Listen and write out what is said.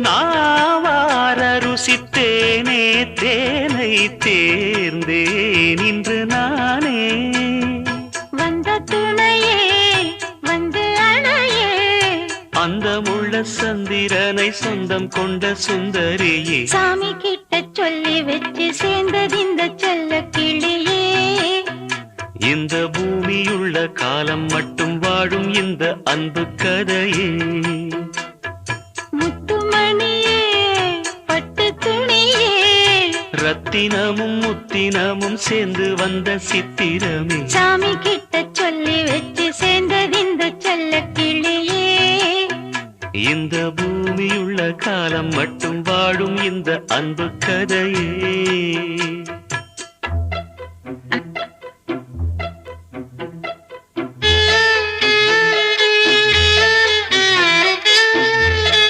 நாவார ருசித்தேனே தேனை தேர்ந்தேன் இன்று நானே. வந்த துணையே வந்து அணையே, அந்த முள்ள சந்திரனை சொந்தம் கொண்ட சுந்தரியே. சாமி கிட்ட சொல்லி வச்சு சேர்ந்தது இந்த செல்ல கிளியே. இந்த பூமியுள்ள காலம் மட்டும் வாழும் இந்த அன்பு கதையே. முத்துமணியே பட்டு துணியே, ரத்தினமும் முத்தினமும் சேர்ந்து வந்த சித்திரமே. சாமி கிட்ட சொல்லி வச்சு சேர்ந்தது இந்த செல்ல கிளியே. இந்த பூமியுள்ள காலம் மட்டும் வாழும் இந்த அன்பு கதையே.